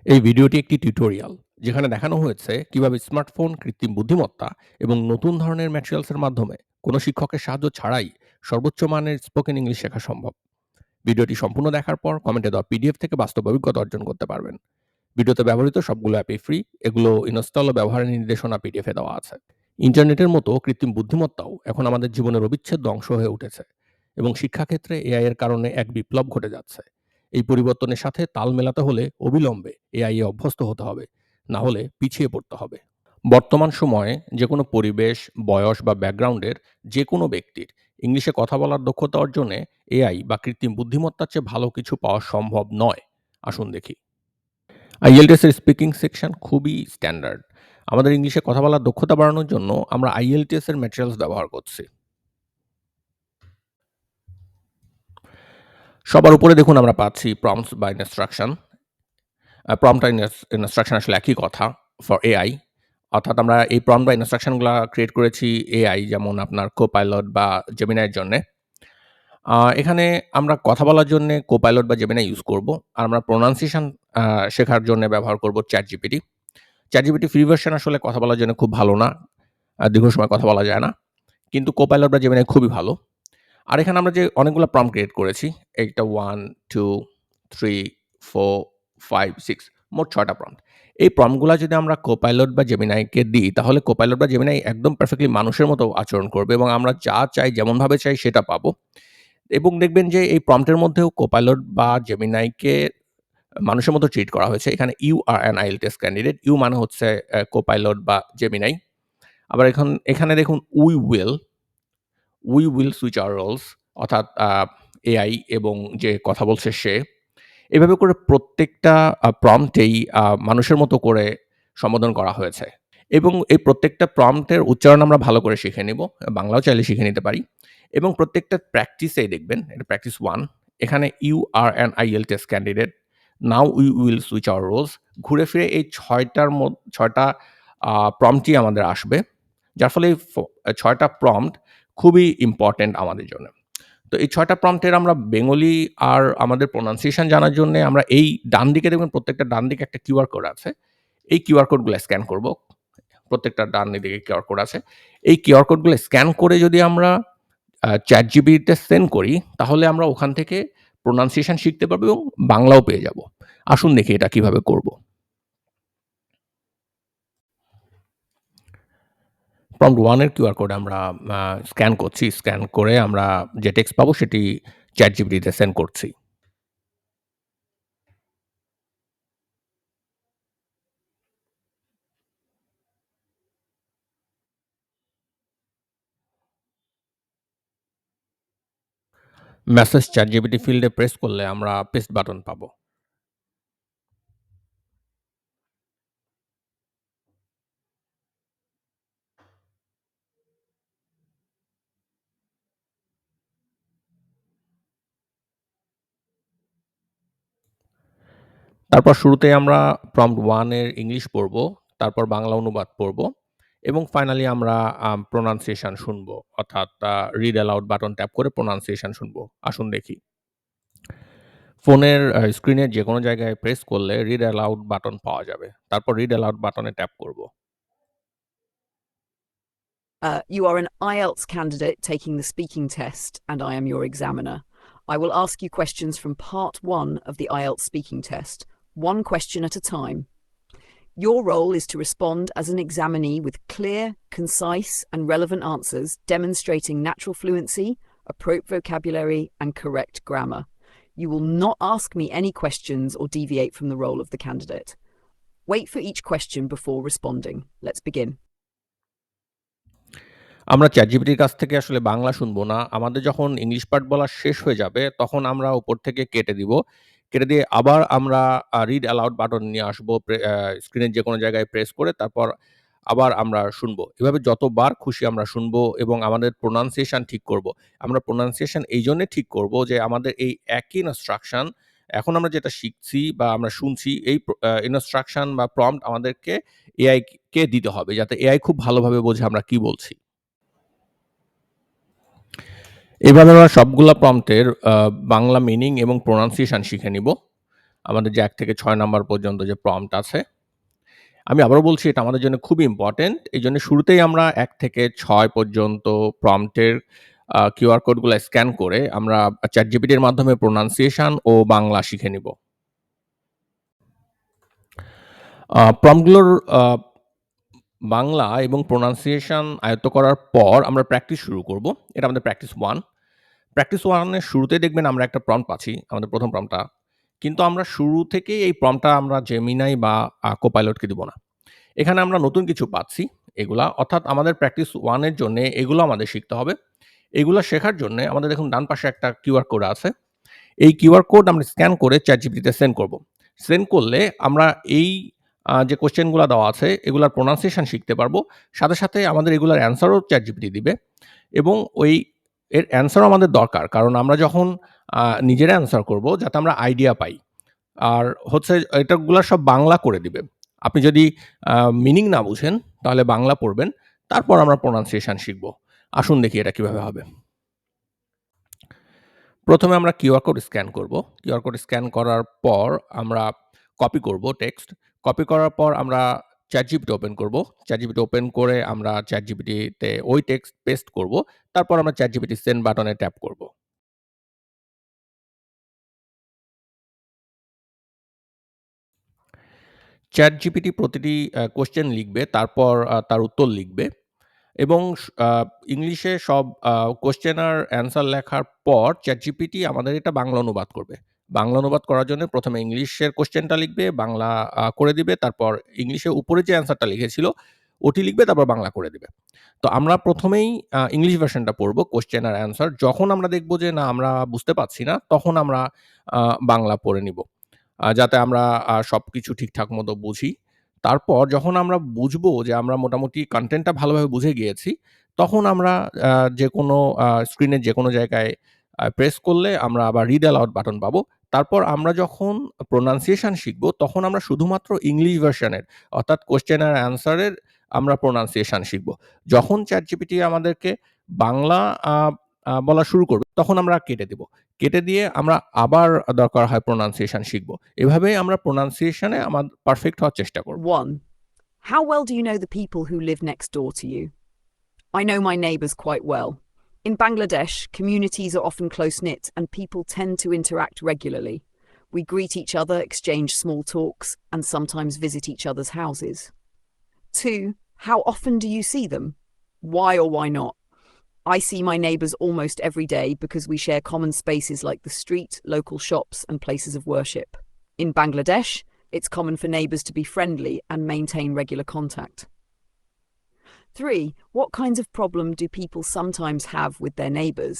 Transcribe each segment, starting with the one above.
এই ভিডিওটি একটি টিউটোরিয়াল যেখানে দেখানো হয়েছে কিভাবে স্মার্টফোন, কৃত্রিম বুদ্ধিমত্তা এবং নতুন ধরনের ম্যাটেরিয়ালসের মাধ্যমে কোনো শিক্ষকের সাহায্য ছাড়াই সর্বোচ্চ মানের স্পোকেন ইংলিশ শেখা সম্ভব। ভিডিওটি সম্পূর্ণ দেখার পর কমেন্টে দেওয়া পিডিএফ থেকে বাস্তব অভিজ্ঞতা অর্জন করতে পারবেন। ভিডিওতে ব্যবহৃত সবগুলো অ্যাপই ফ্রি। এগুলো ইনস্টল ও ব্যবহারের নির্দেশনা পিডিএফে দেওয়া আছে। ইন্টারনেটের মতো কৃত্রিম বুদ্ধিমত্তাও এখন আমাদের জীবনের অবিচ্ছেদ্য অংশ হয়ে উঠেছে এবং শিক্ষাক্ষেত্রে এআই এর কারণে এক বিপ্লব ঘটে যাচ্ছে। এই পরিবর্তনের সাথে তাল মেলাতে হলে অবিলম্বে এআই এ অভ্যস্ত হতে হবে, না হলে পিছিয়ে পড়তে হবে। বর্তমান সময়ে যেকোনো পরিবেশ, বয়স বা ব্যাকগ্রাউন্ডের যেকোনো ব্যক্তির ইংলিশে কথা বলার দক্ষতা অর্জনে এআই বা কৃত্রিম বুদ্ধিমত্তার চেয়ে ভালো কিছু পাওয়া সম্ভব নয়। আসুন দেখি। আইএলটিএস এর স্পিকিং সেকশন খুবই স্ট্যান্ডার্ড। আমাদের ইংলিশে কথা বলার দক্ষতা বাড়ানোর জন্য আমরা আইএলটিএস এর ম্যাটেরিয়ালস ব্যবহার করছি। সবার উপরে দেখুন আমরা পাচ্ছি প্রম্পটস বা ইনস্ট্রাকশন। প্রম্পট আর ইনস্ট্রাকশন আসলে একই কথা ফর এআই। অর্থাৎ আমরা এই প্রম্পট বা ইনস্ট্রাকশন গুলা ক্রিয়েট করেছি এআই, যেমন আপনার Copilot বা Gemini এর জন্যে। এখানে আমরা কথা বলার জন্যে Copilot বা Gemini ইউজ করব। আর আমরা প্রোনাউন্সিয়েশন আ শেখার জন্য ব্যবহার করব ChatGPT। ChatGPT ফ্রি ভার্শন আসলে কথা বলার জন্য খুব ভালো না। দীর্ঘ সময় কথা বলা যায় না। কিন্তু Copilot বা Gemini খুবই ভালো। আর এখানে আমরা যে অনেকগুলা প্রম্পট ক্রিয়েট করেছি, এইটা 1, 2, 3, 4, 5, 6 মোট ৬ টা প্রম্পট। এই প্রম্পট গুলা যদি আমরা Copilot বা Gemini কে দিই, তাহলে Copilot বা Gemini একদম পারফেক্টলি মানুষের মতো আচরণ করবে এবং আমরা যা চাই, যেমনভাবে চাই সেটা পাবো। এবং দেখবেন যে এই প্রম্পট এর মধ্যেও Copilot বা Gemini কে মানুষের মতো ট্রিট করা হয়েছে। এখানে "you are an IELTS candidate" you মানে হচ্ছে Copilot বা Gemini। আবার এখানে দেখুন "we will switch our roles", অর্থাৎ এআই এবং যে কথা বলছে সে। এভাবে করে প্রত্যেকটা প্রম্পটেই মানুষের মতো করে সম্বোধন করা হয়েছে। এবং এই প্রত্যেকটা প্রম্পটের উচ্চারণ আমরা ভালো করে শিখে নিব। বাংলাও চাইলে শিখে নিতে পারি। এবং প্রত্যেকটা প্র্যাকটিসেই দেখবেন, এটা প্র্যাকটিস 1, এখানে "you are an IELTS candidate, now we will switch our roles", ঘুরে ফিরে এই ৬ টা প্রম্পটই আমাদের আসবে। যার ফলে এই ৬ টা প্রম্পট খুবই ইম্পোর্টেন্ট আমাদের জন্য। তো এই ৬ টা প্রম্পটের আমরা বেঙ্গলি আর আমাদের প্রোনাউন্সিয়েশন জানার জন্যে আমরা এই ডানদিকে দেখবেন, প্রত্যেকটা ডানদিকে একটা কিউআর কোড আছে। এই কিউআর কোডগুলা স্ক্যান করব। প্রত্যেকটার ডানদিকে কিউআর কোড আছে। এই কিউআর কোডগুলো স্ক্যান করে যদি আমরা ChatGPT তে সেন্ড করি, তাহলে আমরা ওখান থেকে প্রোনাউন্সিয়েশন শিখতে পারবো এবং বাংলাও পেয়ে যাব। আসুন দেখি এটা কিভাবে করব। প্রম্পট 1 এর কিউআর কোড আমরা আ স্ক্যান করছি। স্ক্যান করে আমরা যে টেক্সট পাবো সেটি ChatGPT তে সেন্ড করছি। মেসেজ ChatGPT ফিল্ডে প্রেস করলে আমরা পেস্ট বাটন পাবো। তারপর শুরুতেই আমরা প্রম্পট 1 এর ইংলিশ পড়ব, তারপর বাংলা অনুবাদ পড়ব এবং ফাইনালি আমরা প্রোনাউন্সিয়েশন শুনবো। অর্থাৎ রিড অ্যালাউড বাটন ট্যাপ করে প্রোনাউন্সিয়েশন শুনবো। আসুন দেখি। ফোনের স্ক্রিনের যেকোনো জায়গায় প্রেস করলে রিড অ্যালাউড বাটন পাওয়া যাবে। তারপর রিড অ্যালাউড বাটনে ট্যাপ করব। You are an IELTS candidate taking the speaking test, and I am your examiner. I will ask you questions from part 1 of the IELTS speaking test, one question at a time. Your role is to respond as an examinee with clear, concise, and relevant answers demonstrating natural fluency, appropriate vocabulary, and correct grammar. You will not ask me any questions or deviate from the role of the candidate. Wait for each question before responding. Let's begin. আমরা ChatGPT র কাছ থেকে আসলে বাংলা শুনবো না। আমাদের যখন English part বলা শেষ হয়ে যাবে, তখন আমরা উপর থেকে কেটে দিব। কেটে দিয়ে আবার আমরা রিড অ্যালাউড বাটন নিয়ে আসবো। স্ক্রিনের যেকোনো জায়গায় প্রেস করে তারপর আবার আমরা শুনবো। এভাবে যতবার খুশি আমরা শুনবো এবং আমাদের প্রোনাউন্সিয়েশন ঠিক করব। আমরা প্রোনাউন্সিয়েশন এইজন্যে ঠিক করব যে আমাদের এই একই ইনস্ট্রাকশন এখন আমরা যেটা শিখছি বা আমরা শুনছি, এই ইনস্ট্রাকশন বা প্রম্পট আমাদেরকে এআই কে দিতে হবে, যাতে এআই খুব ভালোভাবে বোঝে আমরা কি বলছি। এভাবে আমরা সবগুলা প্রম্পটের বাংলা মিনিং এবং প্রোনাউন্সিয়েশন শিখে নিব। আমাদের যে ১ থেকে ৬ নাম্বার পর্যন্ত যে প্রম্পট আছে। আমি আবারও বলছি এটা আমাদের জন্য খুবই ইম্পোর্টেন্ট। এইজন্য শুরুতেই আমরা ১ থেকে ৬ পর্যন্ত প্রম্পটের কিউআর কোডগুলা স্ক্যান করে আমরা ChatGPT এর মাধ্যমে প্রোনাউন্সিয়েশন ও বাংলা শিখে নিব। প্রম্পটগুলোর বাংলা এবং প্রোনাউন্সিয়েশন আয়ত্ত করার পর আমরা প্র্যাকটিস শুরু করব। এটা আমাদের প্র্যাকটিস 1। প্র্যাকটিস 1 এর শুরুতেই দেখবেন আমরা একটা প্রম্পট পাচ্ছি, আমাদের ১ম প্রম্পটটা। কিন্তু আমরা শুরু থেকেই এই প্রম্পটটা আমরা Gemini বা Copilot কে দিব না। এখানে আমরা নতুন কিছু পাচ্ছি এগুলা। অর্থাৎ আমাদের প্র্যাকটিস 1 এর জন্যে এগুলো আমাদের শিখতে হবে। এগুলা শেখার জন্যে আমাদের দেখুন ডান পাশে একটা কিউআর কোড আছে। এই কিউআর কোড আমরা স্ক্যান করে ChatGPT তে সেন্ড করব। সেন্ড করলে আমরা এই যে কোয়েশ্চেন গুলা দেওয়া আছে এগুলার প্রোনাউন্সিয়েশন শিখতে পারবো। সাথে, সাথে আমাদের এগুলার অ্যান্সারও ChatGPT দিবে এবং এর অ্যান্সারও আমাদের দরকার। কারণ আমরা যখন নিজেরা অ্যান্সার করব যাতে আমরা আইডিয়া পাই। আর হচ্ছে এটাগুলা সব বাংলা করে দিবে। আপনি যদি আ মিনিং না বুঝেন তাহলে বাংলা পড়বেন। তারপর আমরা প্রোনাউন্সিয়েশন শিখব। আসুন দেখি এটা কিভাবে হবে। প্রথমে আমরা কিউআর কোড স্ক্যান করব। কিউআর কোড স্ক্যান করার পর আমরা কপি করব টেক্সট। কপি করার পর আমরা ChatGPT ওপেন করব। ChatGPT ওপেন করে আমরা ChatGPT তে ওই টেক্সট পেস্ট করব। তারপর আমরা ChatGPT সেন্ড বাটনে ট্যাপ করব। ChatGPT প্রতিটি কোয়েশ্চেন লিখবে, তারপর তার উত্তর লিখবে এবং ইংলিশে সব কোয়েশ্চেন আর অ্যান্সার লেখার পর ChatGPT আমাদের এটা বাংলা অনুবাদ করবে। বাংলা অনুবাদ করার জন্য ১ম এ ইংলিশের কোয়েশ্চেনটা লিখবে, বাংলা করে দিবে। তারপর ইংলিশের উপরে যে অ্যান্সারটা লিখেছিল, ওটি লিখবে, তারপর বাংলা করে দিবে। তো আমরা ১ম এই ইংলিশ ভার্শনটা পড়ব, কোয়েশ্চেন আর অ্যান্সার। যখন আমরা দেখব যে না আমরা বুঝতে পারছি না, তখন আমরা আ বাংলা পড়ে নিব। যাতে আমরা সবকিছু ঠিকঠাক মতো বুঝি। তারপর যখন আমরা বুঝবো যে আমরা মোটামুটি কনটেন্টটা ভালোভাবে বুঝে গিয়েছি, তখন আমরা যেকোনো স্ক্রিনের যেকোনো জায়গায় প্রেস করলে আমরা আবার রিড অ্যালাউড বাটন পাবো। তারপর আমরা যখন প্রোনাউন্সিয়েশন শিখবো, তখন আমরা শুধুমাত্র ইংলিশ ভার্শনের অর্থাৎ কোয়েশ্চেন আর অ্যান্সার এর আমরা প্রোনাউন্সিয়েশন শিখবো। যখন ChatGPT আমাদেরকে বাংলা আ আ বলা শুরু করবে, তখন আমরা কেটে দিব। কেটে দিয়ে আমরা আবার দরকার হয় প্রোনাউন্সিয়েশন শিখব। এভাবেই আমরা প্রোনাউন্সিয়েশন এ পারফেক্ট হওয়ার চেষ্টা করব। 1. How well do you know the people who live next door to you? I know my neighbours quite well. In Bangladesh, communities are often close knit and people tend to interact regularly. We greet each other, exchange small talks, and sometimes visit each other's houses. 2. How often do you see them? Why or why not? I see my neighbours almost every day because we share common spaces like the street, local shops, and places of worship. In Bangladesh, it's common for neighbours to be friendly and maintain regular contact. 3. What kinds of problem do people sometimes have with their neighbours?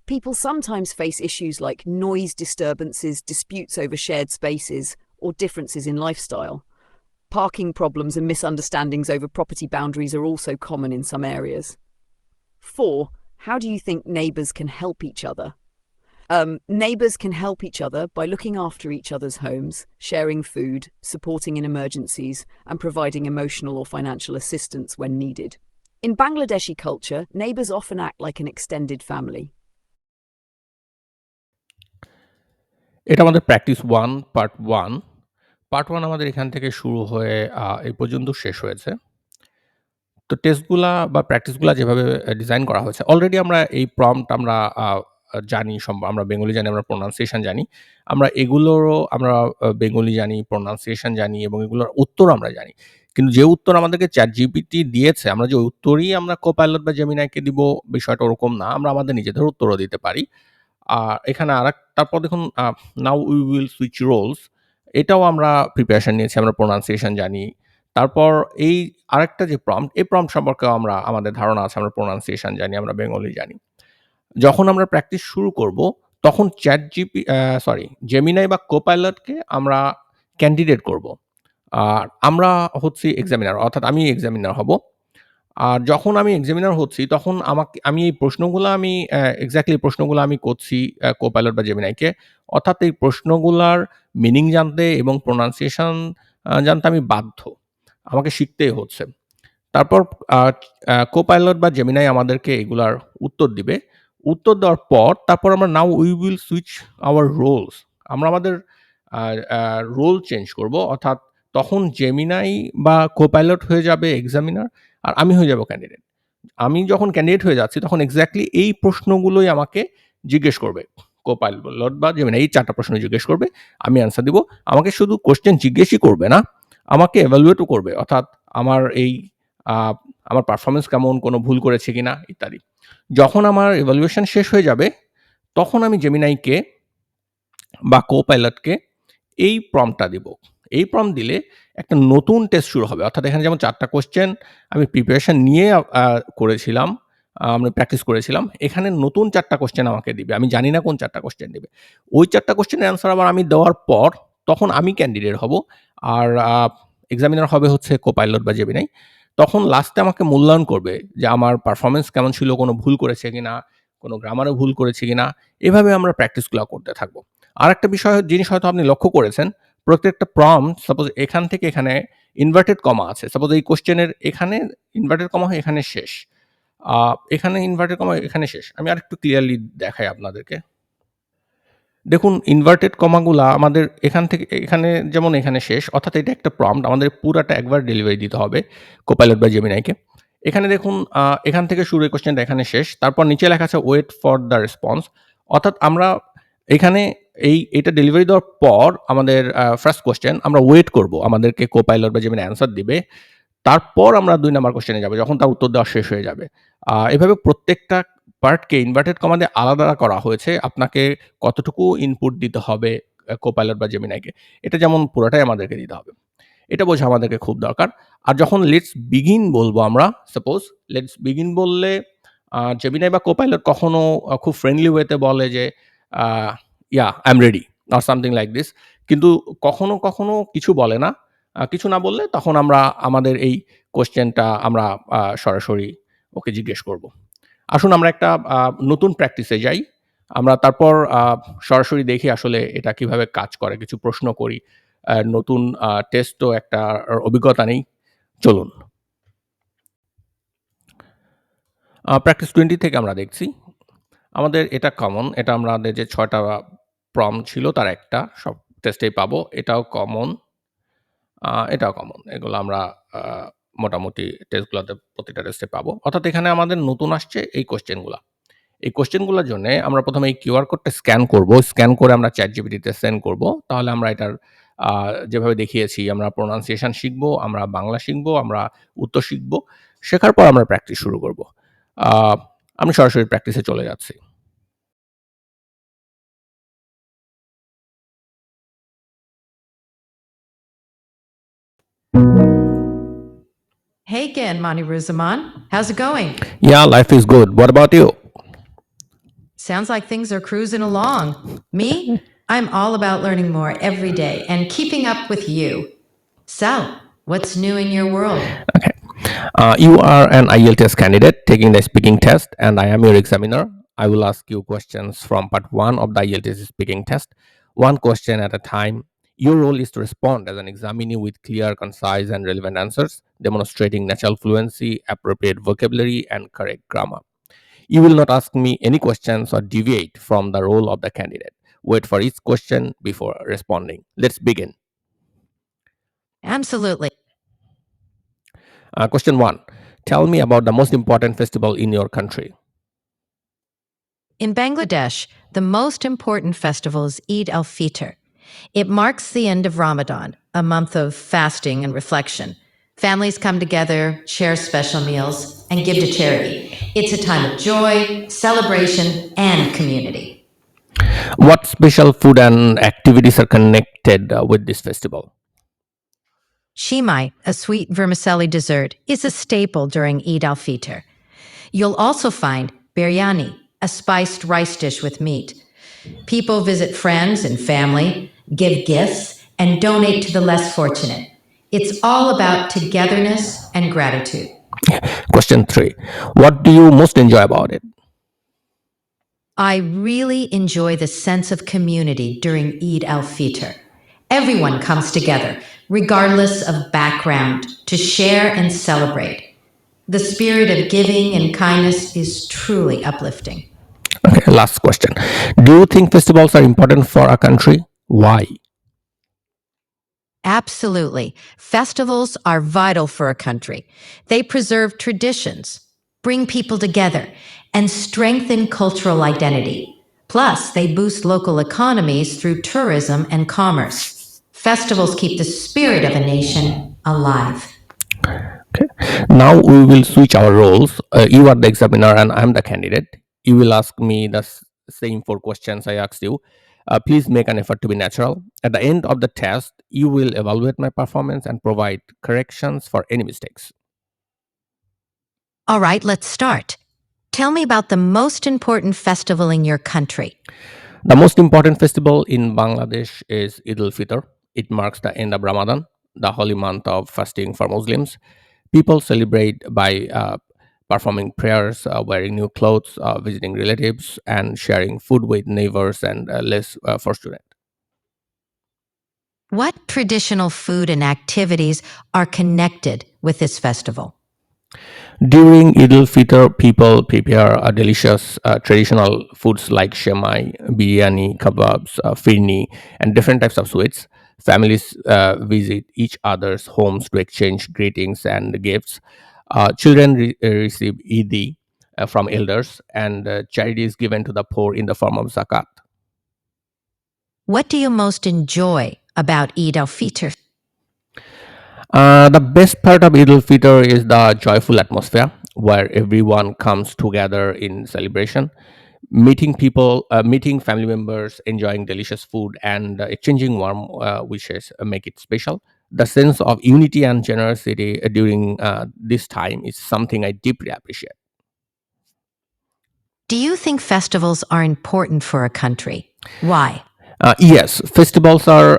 People sometimes face issues like noise disturbances, disputes over shared spaces, or differences in lifestyle. Parking problems and misunderstandings over property boundaries are also common in some areas. 4. How do you think neighbours can help each other? Neighbours can help each other by looking after each other's homes, sharing food, supporting in emergencies, and providing emotional or financial assistance when needed. In Bangladeshi culture, neighbours often act like an extended family. এটা আমাদের practice 1 part 1। Part 1 আমাদের এখান থেকে শুরু হয়ে এই পর্যন্ত শেষ হয়েছে। তো টেস্টগুলা বা প্র্যাকটিসগুলা যেভাবে ডিজাইন করা হয়েছে, অলরেডি আমরা এই প্রম্পট আমরা আ আ জানি আমরা বেঙ্গলি জানি, আমরা প্রোনাউন্সিয়েশন জানি। আমরা এগুলোরও আমরা বেঙ্গলি জানি, প্রোনাউন্সিয়েশন জানি এবং এগুলোর উত্তর আমরা জানি। কিন্তু যে উত্তর আমাদেরকে ChatGPT দিয়েছে, আমরা যে উত্তরই আমরা Copilot বা Gemini কে দিব, বিষয়টা ওরকম না। আমরা আমাদের নিজেদের উত্তরও দিতে পারি। এখানে তারপর দেখুন now we will switch roles, এটাও আমরা প্রিপারেশন নিয়েছি। আমরা প্রোনাউন্সিয়েশন জানি। তারপর এই আরেকটা যে প্রম্পট, এই প্রম্পট সম্পর্কেও আমাদের ধারণা আছে। আমরা প্রোনাউন্সিয়েশন জানি, আমরা বেঙ্গলি জানি। যখন আমরা প্র্যাকটিস শুরু করব, তখন Gemini বা Copilot কে আমরা ক্যান্ডিডেট করব। আর আমরা হচ্ছি এক্সামিনার, অর্থাৎ আমি এক্সামিনার হব। আর যখন আমি এক্সামিনার হচ্ছি, তখন আমি এই প্রশ্নগুলা এক্সাক্টলি প্রশ্নগুলা আমি করছি Copilot বা Gemini কে। অর্থাৎ এই প্রশ্নগুলার মিনিং জানতে এবং প্রোনাউন্সিয়েশন জানতে আমি বাধ্য। আমাকে শিখতেই হচ্ছে। তারপর আ আ Copilot বা Gemini আমাদেরকে এগুলার উত্তর দিবে। উত্তর দেওয়ার পর তারপর আমরা now we will switch our roles, আমরা আমাদের রোল চেঞ্জ করব। অর্থাৎ তখন জেমিনাই বা কোপাইলট হয়ে যাবে এক্সামিনার আর আমি হয়ে যাব ক্যান্ডিডেট। আমি যখন ক্যান্ডিডেট হয়ে যাচ্ছি তখন এক্সাক্টলি এই প্রশ্নগুলোই আমাকে জিজ্ঞেস করবে। কোপাইলট বা জেমিনাই এই ৪ টা প্রশ্ন জিজ্ঞেস করবে। আমি অ্যান্সার দিব। আমাকে শুধু কোয়েশ্চেন জিজ্ঞেসই করবে না, আমাকে এভালুয়েটও করবে। অর্থাৎ আমার এই আ আমার পারফরম্যান্স কেমন, কোনো ভুল করেছি কিনা ইত্যাদি। যখন আমার ইভ্যালুয়েশন শেষ হয়ে যাবে, তখন আমি জেমিনাইকে বা কোপাইলটকে এই প্রম্পটটা দিব। এই প্রম্পট দিলে একটা নতুন টেস্ট শুরু হবে। অর্থাৎ এখানে যেমন ৪ টা কোয়েশ্চেন আমি প্রিপারেশন নিয়ে করেছিলাম, আমি প্র্যাকটিস করেছিলাম। এখানে নতুন ৪ টা কোয়েশ্চেন আমাকে দিবে। আমি জানি না কোন ৪ টা কোয়েশ্চেন দিবে। ওই ৪ টা কোয়েশ্চেনের অ্যান্সার আবার আমি দেওয়ার পর তখন আমি ক্যান্ডিডেট হব। আর এক্সামিনার হবে হচ্ছে কোপাইলট বা জেমিনাই। তখন লাস্টে আমাকে মূল্যায়ন করবে যে আমার পারফরম্যান্স কেমন ছিল, কোনো ভুল করেছে কিনা, কোনো গ্রামারে ভুল করেছি কিনা। এভাবে আমরা প্র্যাকটিসগুলা করতে থাকব। আরেকটা জিনিস হয়তো আপনি লক্ষ্য করেছেন, প্রত্যেকটা প্রম্পট সাপোজ এখান থেকে এখানে ইনভার্টেড কমা আছে। সাপোজ এই কোয়েশ্চেনের এখানে ইনভার্টেড কমা হয়ে এখানে শেষ। এখানে ইনভার্টেড কমা এখানে শেষ। আমি আরেকটু ক্লিয়ারলি দেখাই আপনাদেরকে। দেখুন ইনভার্টেড কমাগুলা আমাদের এখান থেকে এখানে যেমন এখানে শেষ। অর্থাৎ এটা একটা প্রম্পট আমাদের পুরাটা একবার ডেলিভারি দিতে হবে কোপাইলট বা জেমিনাইকে। এখানে দেখুন এখান থেকে শুরু এই কোয়েশ্চেনটা এখানে শেষ। তারপর নিচে লেখা আছে ওয়েট ফর দ্য রেসপন্স। অর্থাৎ আমরা এখানে এটা ডেলিভারি দেওয়ার পর আমাদের ফার্স্ট কোয়েশ্চেন আমরা ওয়েট করব। আমাদেরকে কোপাইলট বা জেমিনাই অ্যান্সার দিবে। তারপর আমরা ২ নাম্বার কোয়েশ্চেনে যাব যখন তার উত্তর দেওয়া শেষ হয়ে যাবে। এভাবে প্রত্যেকটা পার্টকে ইনভার্টেড কমা দিয়ে আলাদা করা হয়েছে। আপনাকে কতটুকু ইনপুট দিতে হবে কোপাইলট বা জেমিনাইকে। এটা যেমন পুরোটাই আমাদেরকে দিতে হবে। এটা বোঝা আমাদেরকে খুব দরকার। আর যখন লেটস বিগিন বলবো আমরা, সাপোজ লেটস বিগিন বললে জেমিনাই বা কোপাইলট কখনো খুব ফ্রেন্ডলি ওয়েতে বলে যে uh "yeah, I am ready" or something like this. কিন্তু কখনো কিছু বলে না। কিছু না বললে তখন আমরা আমাদের এই কোয়েশ্চেনটা আমরা সরাসরি ওকে জিজ্ঞেস করব। আসুন আমরা একটা নতুন প্র্যাকটিসে যাই। আমরা তারপর সরাসরি দেখি আসলে এটা কিভাবে কাজ করে। কিছু প্রশ্ন করি। নতুন টেস্টও একটা অভিজ্ঞতা নেই। চলুন। প্র্যাকটিস 20 থেকে আমরা দেখছি। আমাদের এটা কমন। এটা আমাদের যে ৬ টা প্রম্পট ছিল তার একটা। সব টেস্টেই পাবো। এটাও কমন। এটাও কমন। এগুলো আমরা আ মোটামুটি টেস্টগুলাতে প্রতিটা টেস্টে পাবো। অর্থাৎ এখানে আমাদের নতুন আসছে এই কোয়েশ্চেনগুলা। এই কোয়েশ্চেনগুলোর জন্যে আমরা ১ম এ এই কিউআর কোডটা স্ক্যান করব। স্ক্যান করে আমরা ChatGPT তে সেন্ড করব। তাহলে আমরা এটার আ যেভাবে দেখিয়েছি আমরা প্রোনাউন্সিয়েশন শিখব, আমরা বাংলা শিখব, আমরা উত্তর শিখব। শেখার পর আমরা প্র্যাকটিস শুরু করব। আ আমি সরাসরি প্র্যাকটিসে চলে যাচ্ছি। Hey again, Mani Ruzaman. How's it going? Yeah, life is good. What about you? Sounds like things are cruising along. Me? I'm all about learning more every day and keeping up with you. So, what's new in your world? Okay. You are an IELTS candidate taking the speaking test, and I am your examiner. I will ask you questions from part 1 of the IELTS speaking test, one question at a time. Your role is to respond as an examinee with clear, concise, and relevant answers, demonstrating natural fluency, appropriate vocabulary, and correct grammar. You will not ask me any questions or deviate from the role of the candidate. Wait for each question before responding. Let's begin. Absolutely. Question 1. Tell me about the most important festival in your country. In Bangladesh, the most important festival is Eid al-Fitr. It marks the end of Ramadan, a month of fasting and reflection. Families come together, share special meals, and give to charity. It's a time of joy, celebration, and community. What special food and activities are connected with this festival? Shimai, a sweet vermicelli dessert, is a staple during Eid al-Fitr. You'll also find biryani, a spiced rice dish with meat. People visit friends and family, give gifts, and donate to the less fortunate. It's all about togetherness and gratitude. Question 3. What do you most enjoy about it? I really enjoy the sense of community during Eid al-Fitr. Everyone comes together, regardless of background, to share and celebrate. The spirit of giving and kindness is truly uplifting. Okay, last question. Do you think festivals are important for our country? Why? Absolutely. Festivals are vital for a country. They preserve traditions, bring people together, and strengthen cultural identity. Plus, they boost local economies through tourism and commerce. Festivals keep the spirit of a nation alive. Okay. Now we will switch our roles. You are the examiner and I'm the candidate. You will ask me the same four questions I asked you. Please make an effort to be natural. At the end of the test, you will evaluate my performance and provide corrections for any mistakes. All right, let's start. Tell me about the most important festival in your country. The most important festival in Bangladesh is Eid al-Fitr. It marks the end of Ramadan, the holy month of fasting for Muslims. People celebrate by performing prayers, wearing new clothes, visiting relatives, and sharing food with neighbors and less fortunate. What traditional food and activities are connected with this festival? During Eid al-Fitr, people prepare delicious traditional foods like shemai, biryani, kebabs, firni, and different types of sweets. Families visit each other's homes to exchange greetings and gifts. Children receive Eid from elders, and charity is given to the poor in the form of zakat. What do you most enjoy about Eid al-Fitr? The best part of Eid al-Fitr is the joyful atmosphere where everyone comes together in celebration, meeting people, meeting family members, enjoying delicious food, and exchanging warm wishes make it special. The sense of unity and generosity during this time is something I deeply appreciate. Do you think festivals are important for a country? Why? Yes, festivals are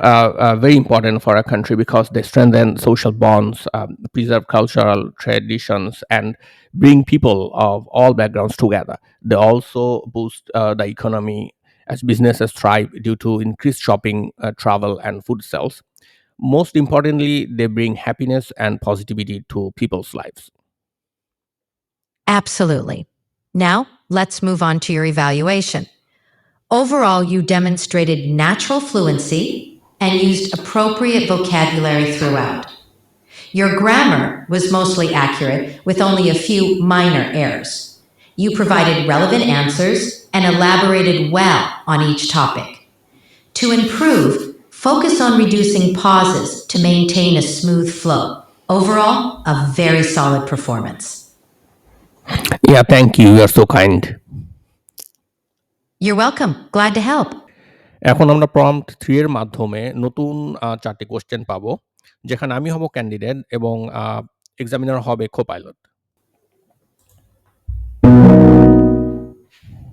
very important for a country because they strengthen social bonds, preserve cultural traditions, and bring people of all backgrounds together. They also boost the economy as businesses thrive due to increased shopping, travel, and food sales. Most importantly, they bring happiness and positivity to people's lives. Absolutely. Now, let's move on to your evaluation. Overall, you demonstrated natural fluency and used appropriate vocabulary throughout. Your grammar was mostly accurate with only a few minor errors. You provided relevant answers and elaborated well on each topic. To improve, focus on reducing pauses to maintain a smooth flow. Overall, a very solid performance. Yeah, thank you. You are so kind. You're welcome. Glad to help. এখন আমরা prompt 3 এর মাধ্যমে নতুন 4টি question পাবো যেখানে আমি হব ক্যান্ডিডেট এবং এক্সামিনার হবে co-pilot.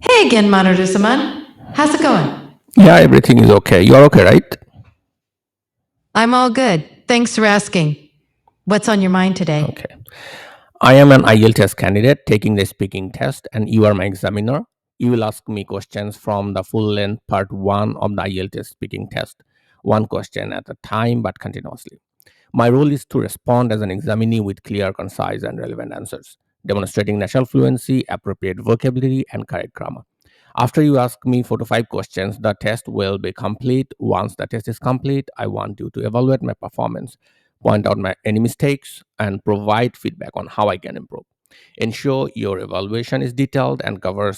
Hey again, Manaru-sama. How's it going? Yeah, everything is okay. You're okay, right? I'm all good. Thanks for asking. What's on your mind today? Okay. I am an IELTS candidate taking the speaking test, and you are my examiner. You will ask me questions from the full length part 1 of the IELTS speaking test, one question at a time but continuously. My role is to respond as an examinee with clear, concise, and relevant answers, demonstrating natural fluency, appropriate vocabulary, and correct grammar. After you ask me 4 to 5 questions, the test will be complete. Once the test is complete, I want you to evaluate my performance, point out any mistakes, and provide feedback on how I can improve. Ensure your evaluation is detailed and covers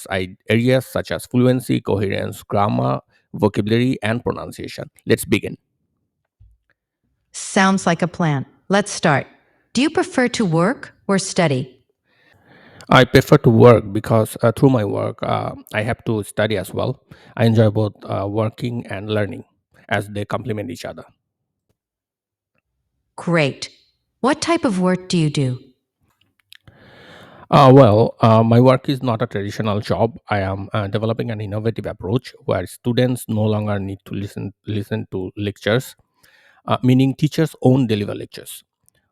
areas such as fluency, coherence, grammar, vocabulary, and pronunciation. Let's begin. Sounds like a plan. Let's start. Do you prefer to work or study? I prefer to work because through my work, I have to study as well. I enjoy both working and learning as they complement each other. Great. What type of work do you do? My work is not a traditional job. I am developing an innovative approach where students no longer need to listen to lectures, meaning teachers own deliver lectures.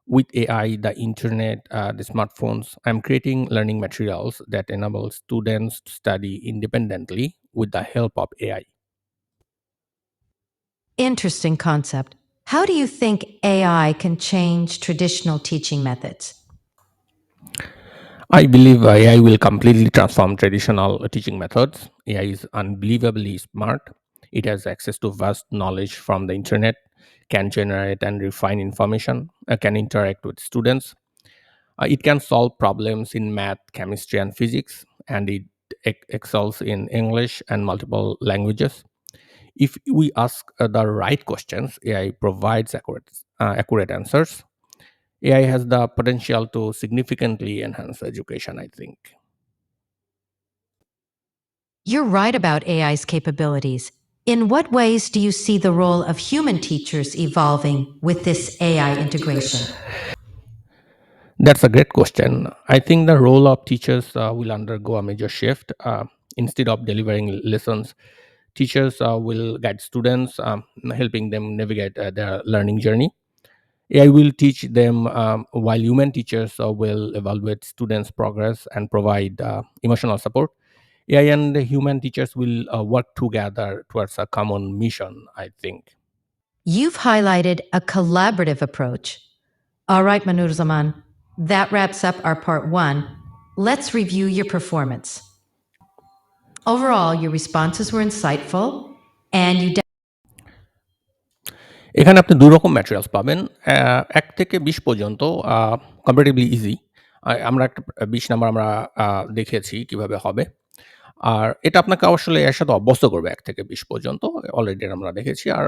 With AI, the internet, the smartphones, I'm creating learning materials that enable students to study independently with the help of AI. Interesting concept. How do you think AI can change traditional teaching methods? I believe AI will completely transform traditional teaching methods. AI is unbelievably smart. It has access to vast knowledge from the internet, can generate and refine information, can interact with students. It can solve problems in math, chemistry, and physics, and it excels in English and multiple languages. If we ask the right questions, AI provides accurate answers. AI has the potential to significantly enhance education, I think. You're right about AI's capabilities. In what ways do you see the role of human teachers evolving with this AI integration? That's a great question. I think the role of teachers will undergo a major shift. Instead of delivering lessons, teachers will guide students, helping them navigate their learning journey. AI will teach them, while human teachers will evaluate students' progress and provide emotional support. AI and the human teachers will work together towards a common mission, I think. You've highlighted a collaborative approach. All right, Manur Zaman, that wraps up our part one. Let's review your performance. Overall, your responses were insightful and you এখানে আপনি ২ রকম materials পাবেন। ১ থেকে ২০ পর্যন্ত comparatively easy. আমরা একটা ২০ number আমরা দেখেছি কিভাবে হবে। আর এটা আপনাকে আসলে এর সাথে অভ্যস্ত করবে ১ থেকে ২০ পর্যন্ত। অলরেডি আমরা দেখেছি। আর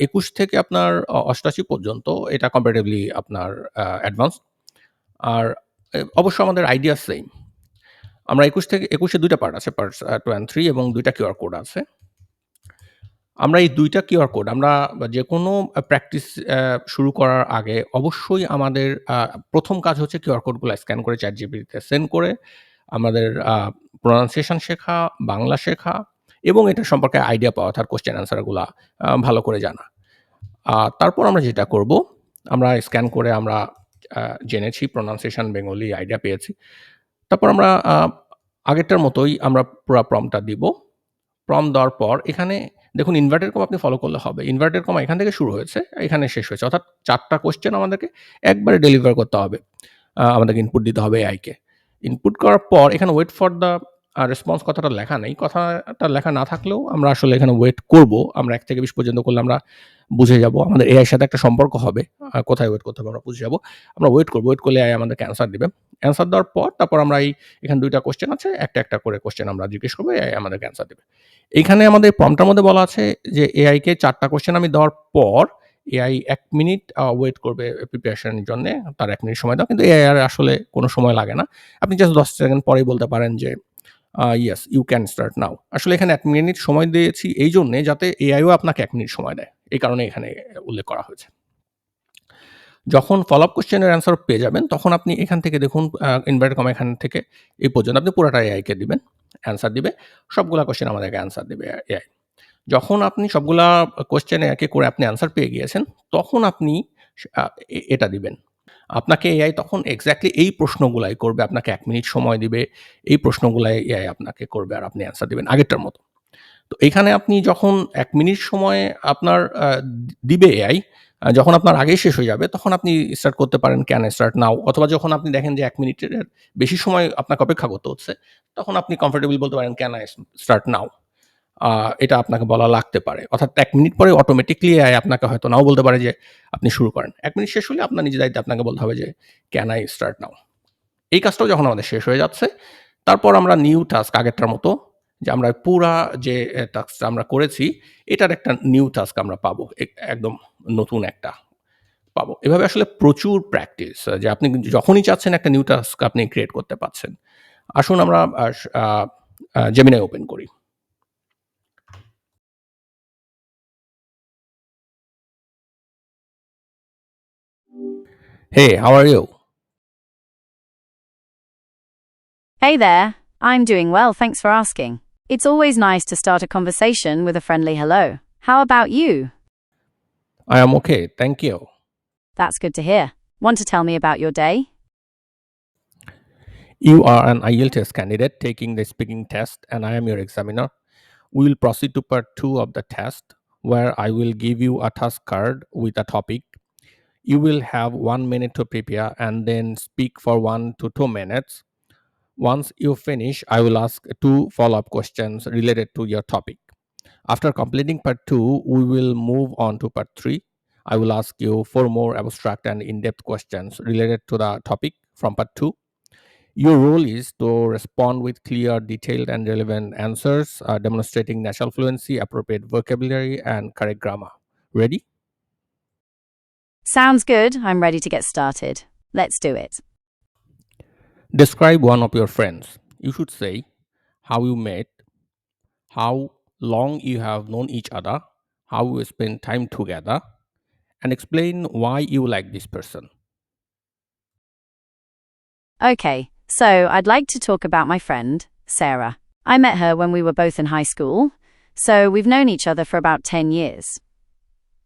২১ থেকে আপনার ৮৮ পর্যন্ত এটা কম্পারেটিভলি আপনার অ্যাডভান্স। আর অবশ্য আমাদের আইডিয়া সেইম। আমরা ২১ এ ২ টা পার্ট আছে। পার্টস 2 অ্যান্ড ৩ এবং ২ টা কিউআর কোড আছে। আমরা এই ২ টা কিউআর কোড আমরা যেকোনো প্র্যাকটিস শুরু করার আগে অবশ্যই আমাদের ১ম কাজ হচ্ছে কিউআর কোডগুলা স্ক্যান করে ChatGPT তে সেন্ড করে আমাদের প্রনাউন্সিয়েশন শেখা, বাংলা শেখা এবং এটা সম্পর্কে আইডিয়া পাওয়া, অর্থাৎ কোয়েশ্চেন অ্যান্সার গুলা ভালো করে জানা। তারপর আমরা যেটা করব, আমরা স্ক্যান করে আমরা জেনেছি প্রনাউন্সিয়েশন বেঙ্গলি আইডিয়া পেয়েছি। তারপর আমরা আগেরটার মতোই আমরা পুরা প্রম্পটটা দিব। প্রম্পট দেওয়ার পর এখানে দেখুন ইনভার্টেড কমা আপনি ফলো করলে হবে। ইনভার্টেড কমা এখান থেকে শুরু হয়েছে, এখানে শেষ হয়েছে। অর্থাৎ ৪ টা কোয়েশ্চেন আমাদেরকে একবারে ডেলিভার করতে হবে। আমাদেরকে ইনপুট দিতে হবে AI কে। ইনপুট করার পর এখানে ওয়েট ফর দ্য রেসপন্স কথাটা লেখা নেই। কথাটা লেখা না থাকলেও আমরা আসলে এখানে ওয়েট করব। আমরা ১ থেকে ২০ পর্যন্ত করলে আমরা বুঝে যাব। আমাদের AI এর সাথে একটা সম্পর্ক হবে। কোথায় ওয়েট করতে হবে আমরা বুঝে যাব। আমরা ওয়েট করব। ওয়েট করলে AI আমাদেরকে অ্যান্সার দিবে। অ্যান্সার দেওয়ার পর তারপর আমরা এখানে ২ টা কোয়েশ্চেন আছে। একটা করে কোয়েশ্চেন আমরা জিজ্ঞেস করব, AI আমাদেরকে অ্যান্সার দিবে। এইখানে আমাদের প্রম্পটের মধ্যে বলা আছে যে AI কে ৪ টা কোয়েশ্চেন আমি দেওয়ার পর AI ১ মিনিট ওয়েট করবে প্রিপারেশন এর জন্যে। তার ১ মিনিট সময় দাও। কিন্তু AI এর আসলে কোনো সময় লাগে না। আপনি জাস্ট ১০ সেকেন্ড পরেই বলতে পারেন যে yes, you can start now. আসলে এখানে ১ মিনিট সময় দিয়েছি এইজন্যে যাতে AI ও আপনাকে ১ মিনিট সময় দেয়। এই কারণে এখানে উল্লেখ করা হয়েছে। যখন ফলো আপ কোয়েশ্চেন এর অ্যান্সার পেয়ে যাবেন, তখন আপনি এখান থেকে দেখুন ইনভার্টেড কমা এখান থেকে এই পর্যন্ত আপনি পুরাটা AI কে দিবেন। অ্যান্সার দিবে। সবগুলা কোয়েশ্চেন আমাদেরকে অ্যান্সার দিবে AI। যখন আপনি সবগুলা কোয়েশ্চেন একে করে আপনি অ্যান্সার পেয়ে গিয়েছেন, তখন আপনি আ এটা দিবেন। আপনাকে AI তখন এক্সাক্টলি এই প্রশ্নগুলাই করবে। আপনাকে ১ মিনিট সময় দিবে। এই প্রশ্নগুলাই AI আপনাকে করবে আর আপনি অ্যান্সার দিবেন আগেরটার মতো। তো এখানে আপনি যখন ১ মিনিট সময় আপনার দিবে AI, যখন আপনার আগেই শেষ হয়ে যাবে, তখন আপনি স্টার্ট করতে পারেন ক্যান আই স্টার্ট নাও, অথবা যখন আপনি দেখেন যে ১ মিনিটের বেশি সময় আপনাকে অপেক্ষা করতে হচ্ছে, তখন আপনি কমফোর্টেবল বলতে পারেন ক্যান আই স্টার্ট নাও। এটা আপনাকে বলা লাগতে পারে। অর্থাৎ ১ মিনিট পরে অটোমেটিক্যালি AI আপনাকে হয়তো নাও বলতে পারে যে আপনি শুরু করেন। ১ মিনিট শেষ হলে আপনার নিজের দায়িত্বে আপনাকে বলতে হবে যে ক্যান আই স্টার্ট নাও। এই কাজটাও যখন আমাদের শেষ হয়ে যাচ্ছে, তারপর আমরা নিউ টাস্ক আগেরটার মতো যে আমরা পুরা যে টাস্কটা আমরা করেছি, এটার একটা নিউ টাস্ক আমরা পাবো। একদম নতুন একটা পাবো। এভাবে আসলে প্রচুর প্র্যাকটিস, যে আপনি যখনই চাচ্ছেন একটা নিউ টাস্ক আপনি ক্রিয়েট করতে পারছেন। আসুন আমরা Gemini ওপেন করি। Hey, how are you? Hey there, I'm doing well, thanks for asking. It's always nice to start a conversation with a friendly hello. How about you? I am okay, thank you. That's good to hear. Want to tell me about your day? You are an IELTS candidate taking the speaking test, and I am your examiner. We will proceed to part 2 of the test, where I will give you a task card with a topic. You will have 1 minute to prepare and then speak for 1 to 2 minutes. Once you finish, I will ask 2 follow-up questions related to your topic. After completing part 2, we will move on to part 3. I will ask you 4 more abstract and in-depth questions related to the topic from part 2. Your role is to respond with clear, detailed, and relevant answers, demonstrating natural fluency, appropriate vocabulary, and correct grammar. Ready? Sounds good. I'm ready to get started. Let's do it. Describe one of your friends. You should say how you met, how long you have known each other, how you spend time together, and explain why you like this person. Okay, so I'd like to talk about my friend, Sarah. I met her when we were both in high school, so we've known each other for about 10 years.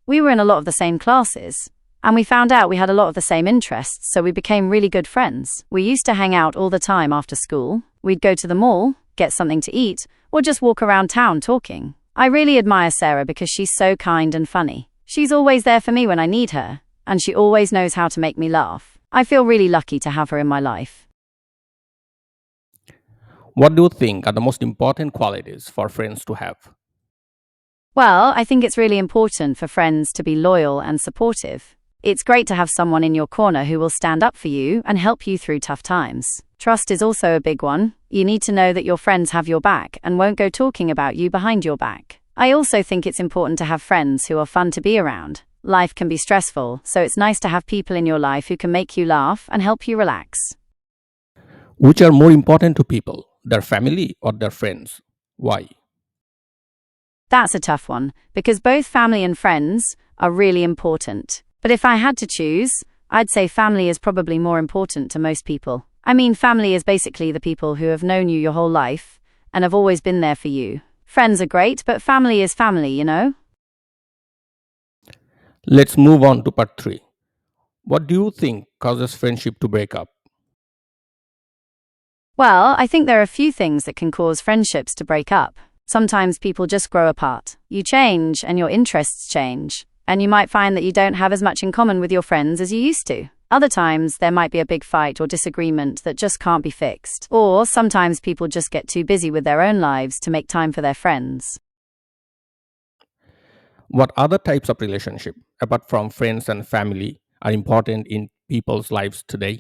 We were in a lot of the same classes, and we found out we had a lot of the same interests, so we became really good friends. We used to hang out all the time after school. We'd go to the mall, get something to eat, or just walk around town talking. I really admire Sarah because she's so kind and funny. She's always there for me when I need her, and she always knows how to make me laugh. I feel really lucky to have her in my life. What do you think are the most important qualities for friends to have? Well, I think it's really important for friends to be loyal and supportive. It's great to have someone in your corner who will stand up for you and help you through tough times. Trust is also a big one. You need to know that your friends have your back and won't go talking about you behind your back. I also think it's important to have friends who are fun to be around. Life can be stressful, so it's nice to have people in your life who can make you laugh and help you relax. Which are more important to people, their family or their friends? Why? That's a tough one, because both family and friends are really important. But if I had to choose, I'd say family is probably more important to most people. I mean, family is basically the people who have known you your whole life and have always been there for you. Friends are great, but family is family, you know? Let's move on to part 3. What do you think causes friendship to break up? Well, I think there are a few things that can cause friendships to break up. Sometimes people just grow apart. You change and your interests change, and you might find that you don't have as much in common with your friends as you used to. Other times, there might be a big fight or disagreement that just can't be fixed. Or sometimes people just get too busy with their own lives to make time for their friends. What other types of relationship, apart from friends and family, are important in people's lives today?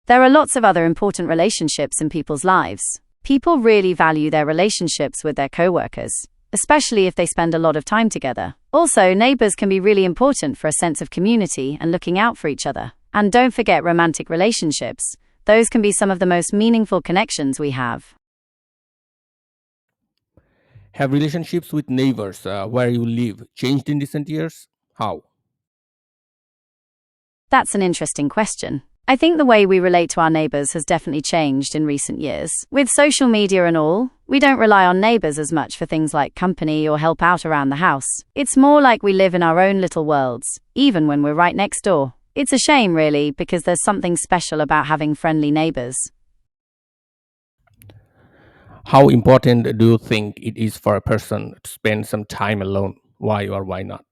There are lots of other important relationships in people's lives. People really value their relationships with their coworkers, especially if they spend a lot of time together. Also, neighbors can be really important for a sense of community and looking out for each other. And don't forget romantic relationships. Those can be some of the most meaningful connections we have. Have relationships with neighbors where you live changed in recent years? How? That's an interesting question. I think the way we relate to our neighbors has definitely changed in recent years. With social media and all, we don't rely on neighbors as much for things like company or help out around the house. It's more like we live in our own little worlds, even when we're right next door. It's a shame, really, because there's something special about having friendly neighbors. How important do you think it is for a person to spend some time alone? Why or why not?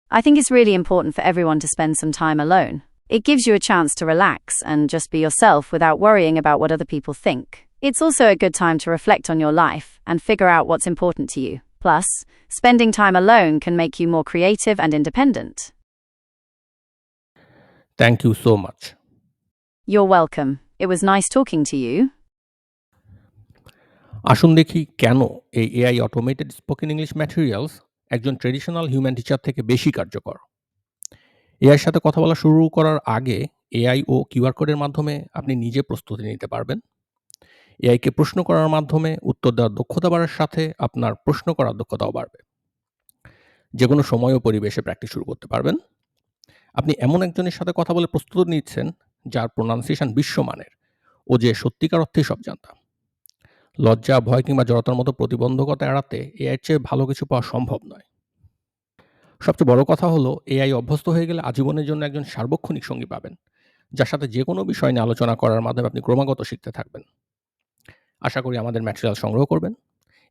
I think it's really important for everyone to spend some time alone. It gives you a chance to relax and just be yourself without worrying about what other people think. It's also a good time to reflect on your life and figure out what's important to you. Plus, spending time alone can make you more creative and independent. Thank you so much. You're welcome. It was nice talking to you. আসুন দেখি কেন এই AI automated spoken English materials একজন traditional human teacher থেকে বেশি কার্যকর। এআইয়ের সাথে কথা বলা শুরু করার আগে এআই ও কিউআর কোডের মাধ্যমে আপনি নিজে প্রস্তুতি নিতে পারবেন। এআইকে প্রশ্ন করার মাধ্যমে উত্তর দেওয়ার দক্ষতা বাড়ার সাথে আপনার প্রশ্ন করার দক্ষতাও বাড়বে। যেকোনো সময় ও পরিবেশে প্র্যাকটিস শুরু করতে পারবেন। আপনি এমন একজনের সাথে কথা বলে প্রস্তুতি নিচ্ছেন যার প্রোনাউন্সিয়েশন বিশ্বমানের ও যে সত্যিকার অর্থেই সব জানতা। লজ্জা, ভয় কিংবা জড়তার মতো প্রতিবন্ধকতা এড়াতে এআইয়ের চেয়ে ভালো কিছু পাওয়া সম্ভব নয়। সবচেয়ে বড় কথা হলো এআই অভ্যস্ত হয়ে গেলে আজীবনের জন্য একজন সার্বক্ষণিক সঙ্গী পাবেন, যার সাথে যেকোনো বিষয় নিয়ে আলোচনা করার মাধ্যমে আপনি ক্রমাগত শিখতে থাকবেন। আশা করি আমাদের ম্যাটেরিয়াল সংগ্রহ করবেন।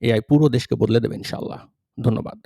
এআই পুরো দেশকে বদলে দেবে ইনশাআল্লাহ। ধন্যবাদ।